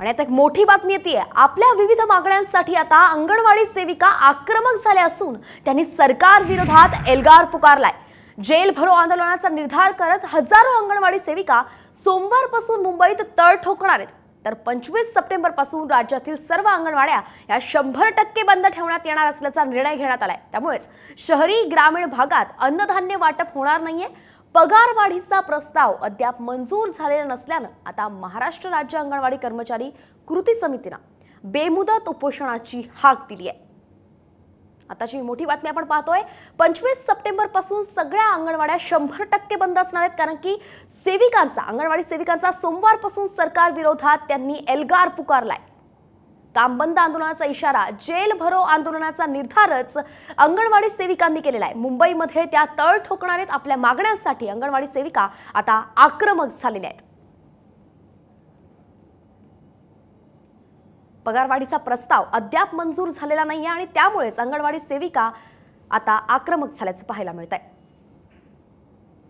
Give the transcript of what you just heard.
आणि आता एक मोठी बातमी येते। आपल्या विविध मागण्यांसाठी आता अंगणवाडी सेविका आक्रमक झाल्या असून त्यांनी सरकार विरोधात एल्गार पुकारलाय। जेल भरो आंदोलनाचा निर्धार करत हजारो अंगणवाडी सेविका सोमवारपासून मुंबईत तळ ठोकणार आहेत। तर 25 सप्टेंबर पासून राज्यातील सर्व अंगणवाड्या या 100% बंद ठेवण्यात येणार असल्याचा निर्णय घेण्यात आलाय। त्यामुळेच शहरी ग्रामीण भागात अन्नधान्य वाटप होणार नाहीये। पगारवाढीचा प्रस्ताव अद्याप मंजूर झालेला नसल्याने आता महाराष्ट्र राज्य अंगणवाडी कर्मचारी कृती समितीने बेमुदत उपोषणाची हाक दिली आहे। आताची मोठी बातमी आपण पाहतोय। 25 सप्टेंबर पासून सगळ्या अंगणवाड्या 100% बंद असणार आहेत, कारण की अंगणवाडी सेविकांचा सोमवारपासून सरकार विरोधात त्यांनी एल्गार पुकारलाय। काम बंद आंदोलनाचा इशारा, जेल भरो आंदोलनाचा निर्धारच अंगणवाडी सेविकांनी केलेला आहे। मुंबईमध्ये त्या तळ ठोकणार आहेत। आपल्या मागण्यांसाठी अंगणवाडी सेविका आता आक्रमक झालेल्या आहेत। पगारवाढीचा प्रस्ताव अद्याप मंजूर झालेला नाहीये आणि त्यामुळेच अंगणवाडी सेविका आता आक्रमक झाल्याचं पाहायला मिळतंय।